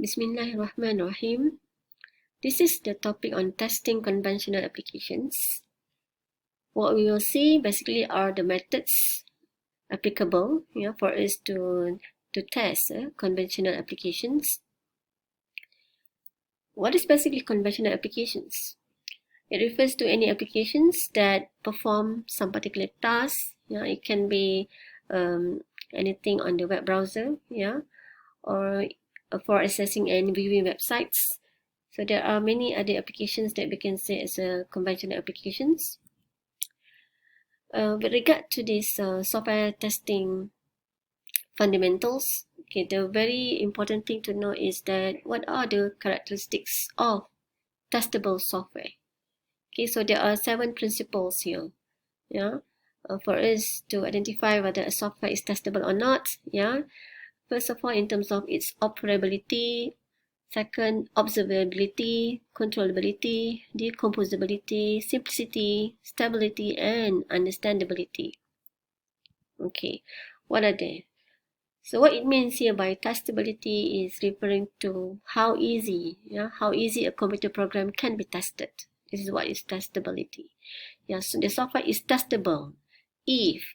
Bismillahirrahmanirrahim. This is the topic on testing conventional applications. What we will see basically are the methods applicable for us to test conventional applications. What is basically conventional applications? It refers to any applications that perform some particular task. It can be anything on the web browser, or for accessing and viewing websites. So there are many other applications that we can say as conventional applications. With regard to this software testing fundamentals, okay, the very important thing to know is that what are the characteristics of testable software. Okay, so there are 7 principles here, for us to identify whether a software is testable or not. First of all, in terms of its operability. Second, observability, controllability, decomposability, simplicity, stability, and understandability. Okay, what are they? So what it means here by testability is referring to how easy a computer program can be tested. This is what is testability. So the software is testable if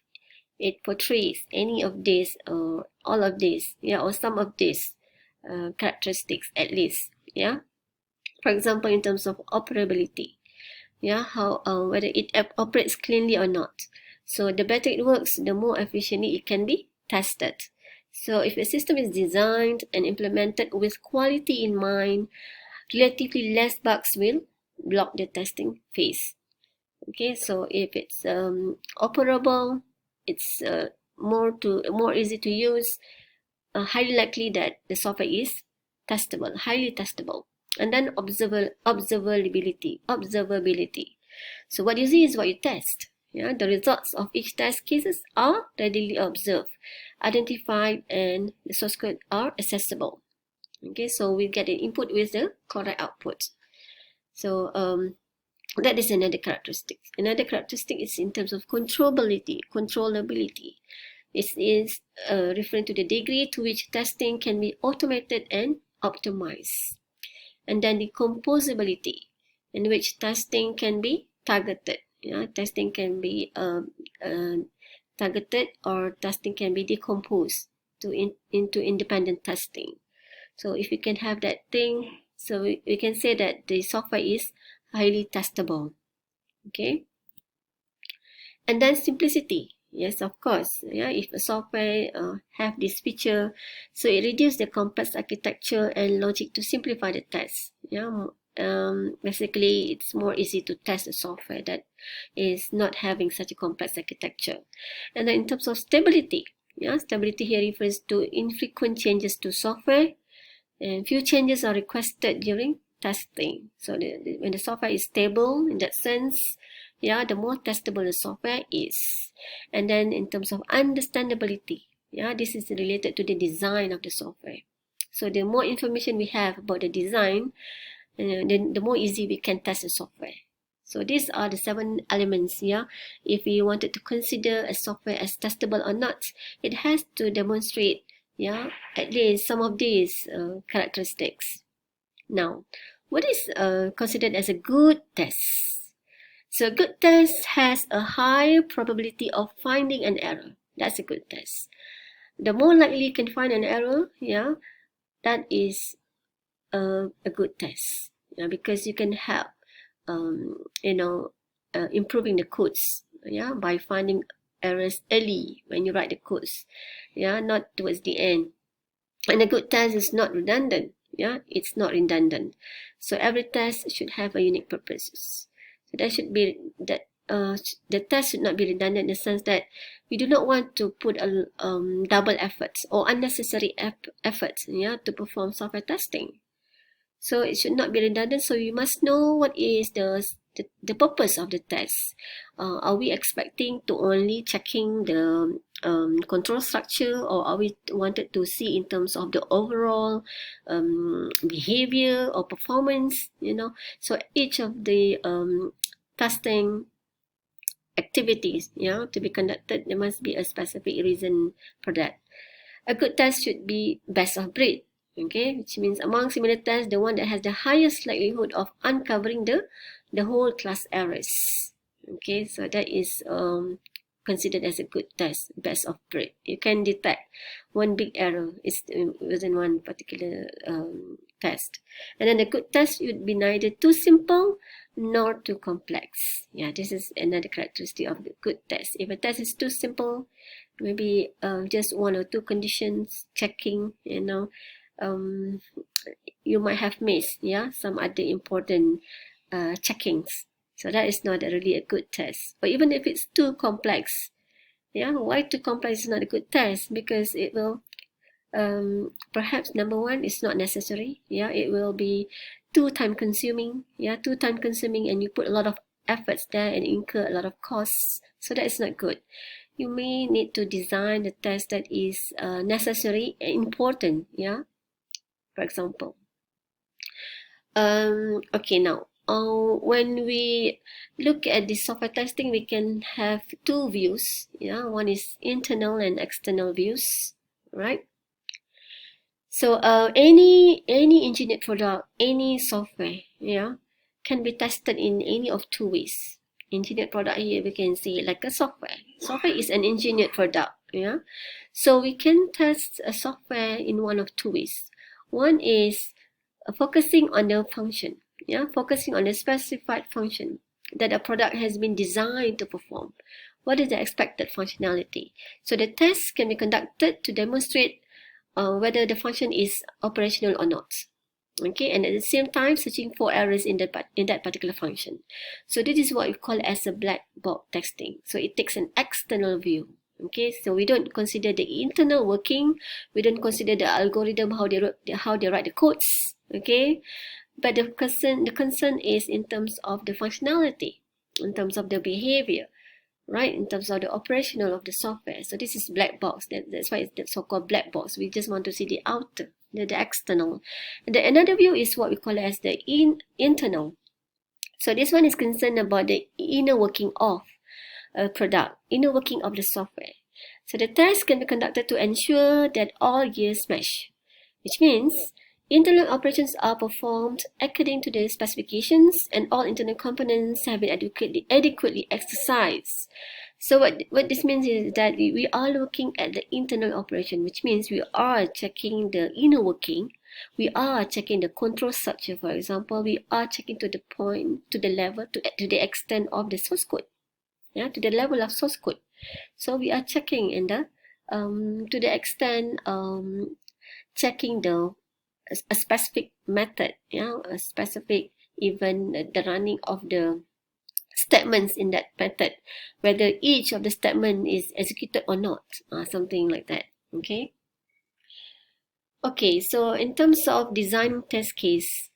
it portrays any of this or all of this, or some of this characteristics at least. For example, in terms of operability, how whether it operates cleanly or not. So the better it works, the more efficiently it can be tested. So if a system is designed and implemented with quality in mind, relatively less bugs will block the testing phase. Okay, so if it's operable, it's more easy to use, highly likely that the software is testable, highly testable. And then observability. So what you see is what you test. The results of each test cases are readily observed, identified, and the source code are accessible. Okay, so we get an input with the correct output. So that is another characteristic. Another characteristic is in terms of controllability. It is referring to the degree to which testing can be automated and optimized. And then the composability, in which testing can be targeted. Testing can be targeted, or testing can be decomposed into independent testing. So if you can have that thing, so we can say that the software is highly testable. Okay. And then simplicity. Yes, of course. If a software have this feature, so it reduces the complex architecture and logic to simplify the test. Basically, it's more easy to test a software that is not having such a complex architecture. And then in terms of stability, stability here refers to infrequent changes to software, and few changes are requested during testing. So when the software is stable in that sense, the more testable the software is. And then in terms of understandability, this is related to the design of the software. So the more information we have about the design, then the more easy we can test the software. So these are the 7 elements. If we wanted to consider a software as testable or not, it has to demonstrate at least some of these characteristics. Now, what is considered as a good test? So a good test has a high probability of finding an error. That's a good test. The more likely you can find an error, that is a good test. Because you can help, improving the codes, by finding errors early when you write the codes, not towards the end. And a good test is not redundant. It's not redundant. So every test should have a unique purpose. So that should be that the test should not be redundant in the sense that we do not want to put a double efforts or unnecessary efforts to perform software testing. So it should not be redundant. So we must know what is the purpose of the test. Are we expecting to only checking the control structure, or are we wanted to see in terms of the overall behavior or performance? So each of the testing activities to be conducted, there must be a specific reason for that. A good test should be best of breed. Okay, which means among similar tests, the one that has the highest likelihood of uncovering the whole class errors. Okay, so that is considered as a good test, best of breed. You can detect one big error is within one particular test. And then the good test would be neither too simple nor too complex. Yeah, this is another characteristic of the good test. If a test is too simple, maybe just one or two conditions checking, you might have missed, some other important checkings. So that is not really a good test. But even if it's too complex, why too complex is not a good test? Because it will, perhaps number one, it's not necessary. It will be too time consuming. And you put a lot of efforts there and incur a lot of costs. So that is not good. You may need to design the test that is necessary and important. For example. Okay, now when we look at the software testing, we can have two views. One is internal and external views, right? So any engineered product, any software, can be tested in any of two ways. Engineered product here we can say like a software. Software is an engineered product. So we can test a software in one of two ways. One is focusing on the function, focusing on the specified function that a product has been designed to perform. What is the expected functionality? So the test can be conducted to demonstrate whether the function is operational or not. Okay, and at the same time searching for errors in that particular function. So this is what we call as a black box testing. So it takes an external view. Okay, so we don't consider the internal working, we don't consider the algorithm, how they write the codes. Okay, but the concern is in terms of the functionality, in terms of the behavior, right, in terms of the operational of the software. So this is black box. That's why it's the so-called black box. We just want to see the outer, the external. And another view is what we call as the internal. So this one is concerned about the inner working of a product, inner working of the software. So the test can be conducted to ensure that all gears mesh, which means internal operations are performed according to the specifications and all internal components have been adequately exercised. So what this means is that we are looking at the internal operation, which means we are checking the inner working. We are checking the control structure, for example. We are checking to the point, to the level, to the extent of the source code. To the level of source code. So we are checking in the to the extent checking a specific method, a specific, even the running of the statements in that method, whether each of the statement is executed or not, something like that. Okay, so in terms of design test case,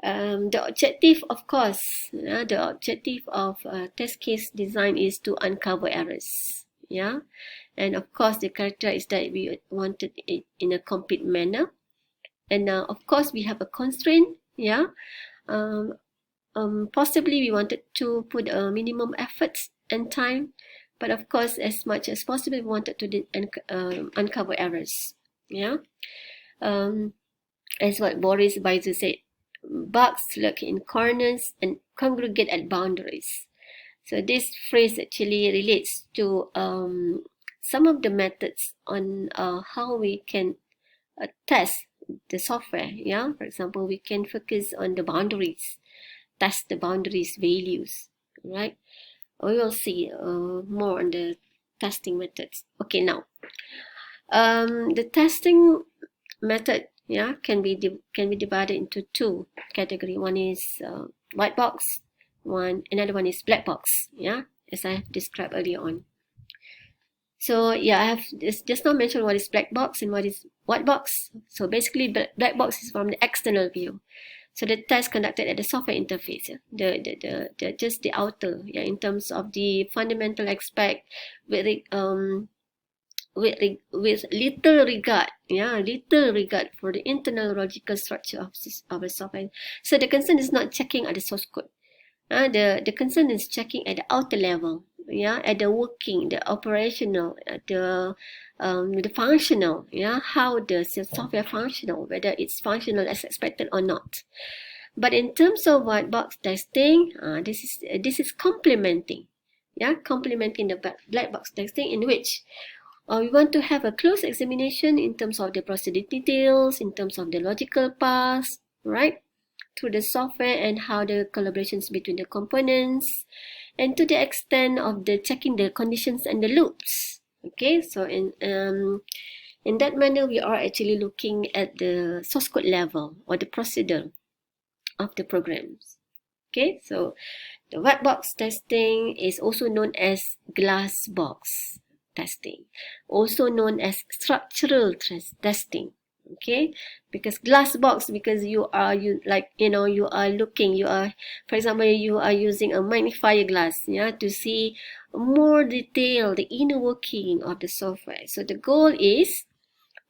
the objective, of course, the objective of test case design is to uncover errors. And of course the character is that we wanted it in a complete manner, and of course we have a constraint. Possibly we wanted to put a minimum effort and time, but of course as much as possible we wanted to uncover errors. As what Boris Baizu said, bugs lurk in corners and congregate at boundaries. So this phrase actually relates to some of the methods on how we can test the software. For example, we can focus on the boundaries, test the boundaries values, right? We will see more on the testing methods. Okay, now the testing method can be divided into two categories. One is white box, another one is black box, as I have described earlier on. So I have just now mentioned what is black box and what is white box. So basically black box is from the external view. So the test conducted at the software interface, the just the outer, in terms of the fundamental aspect with little regard, for the internal logical structure of the software. So the concern is not checking at the source code. The concern is checking at the outer level, yeah, at the working, the operational, the functional, yeah, how the software functional, whether it's functional as expected or not. But in terms of white box testing, this is complementing, yeah, complementing the black box testing, in which we want to have a close examination in terms of the procedure details, in terms of the logical paths, right, through the software, and how the collaborations between the components, and to the extent of the checking the conditions and the loops. Okay, so in that manner, we are actually looking at the source code level or the procedure of the programs. Okay, so the white box testing is also known as glass box testing, also known as structural testing. Okay, because glass box, because you are looking, for example, you are using a magnifier glass, yeah, to see more detail, the inner working of the software. So the goal is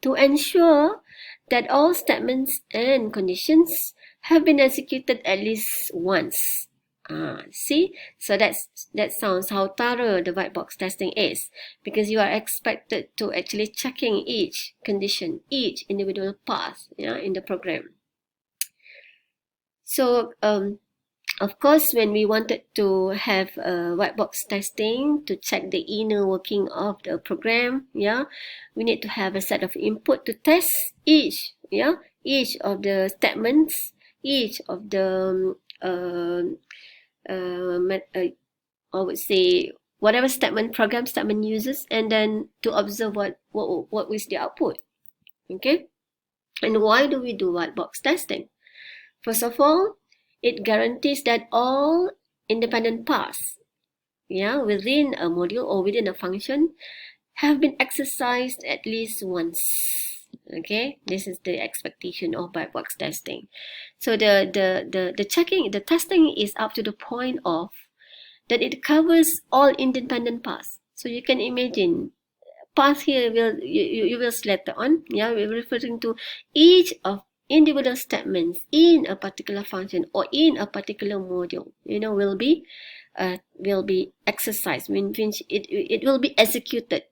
to ensure that all statements and conditions have been executed at least once. See, so that sounds how thorough the white box testing is, because you are expected to actually checking each condition, each individual path, yeah, in the program. So of course, when we wanted to have a white box testing to check the inner working of the program, yeah, we need to have a set of input to test each of the statements, each of the I would say whatever program statement uses, and then to observe what is the output. Okay, and why do we do white box testing? First of all, it guarantees that all independent paths, yeah, within a module or within a function have been exercised at least once. Okay, this is the expectation of white box testing. So the testing is up to the point of that it covers all independent paths. So you can imagine path here you will select on, yeah, we're referring to each of individual statements in a particular function or in a particular module, will be exercised, means it will be executed.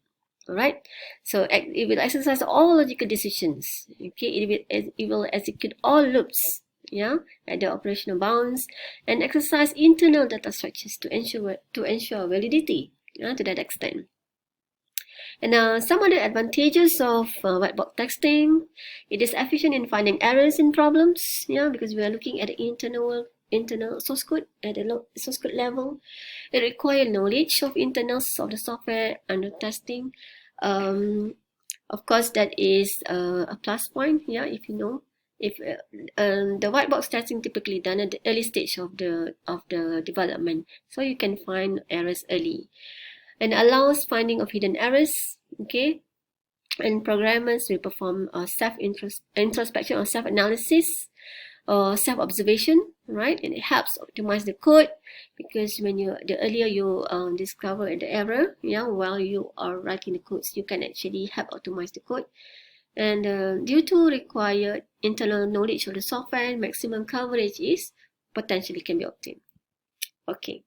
All right, so it will exercise all logical decisions. Okay, it will execute all loops, yeah, at the operational bounds, and exercise internal data structures to ensure validity, yeah, to that extent. And some other advantages of white box testing: it is efficient in finding errors in problems, yeah, because we are looking at the internal source code at the source code level. It requires knowledge of internals of the software under testing. Of course, that is a plus point, yeah, if you know. If the white box testing typically done at the early stage of the development, so you can find errors early, and allows finding of hidden errors. Okay, and programmers will perform self-introspection or self-analysis or self-observation, right? And it helps optimize the code, because when the earlier you discover the error, yeah, while you are writing the codes, you can actually help optimize the code. And due to required internal knowledge of the software, maximum coverage is potentially can be obtained. Okay.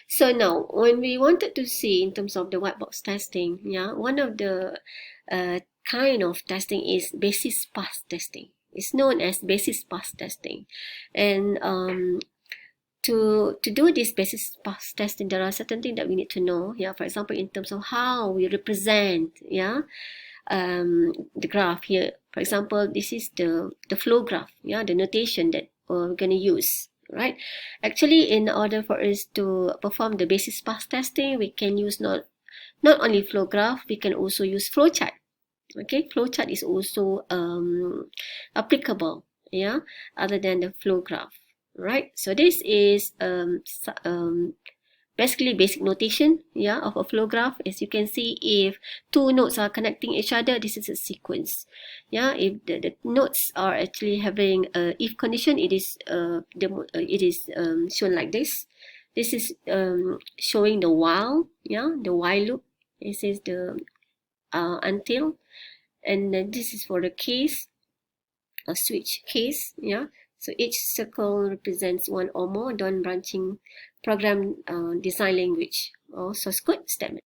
So now, when we wanted to see in terms of the white box testing, yeah, one of the kind of testing is basis path testing. It's known as basis path testing, and to do this basis path testing, there are certain things that we need to know. Yeah, for example, in terms of how we represent, yeah, the graph here. For example, this is the flow graph, yeah, the notation that we're going to use. Right, actually, in order for us to perform the basis path testing, we can use not only flow graph, we can also use flowchart. Okay, flowchart is also applicable, yeah, other than the flow graph. Right, so this is basically basic notation, yeah, of a flow graph. As you can see, if two nodes are connecting each other, this is a sequence. Yeah, if the nodes are actually having a if condition, it is shown like this. This is showing the while, yeah, the while loop. This is the until, and then this is for the case, a switch case, yeah. So each circle represents one or more non-branching program design language or source code statement.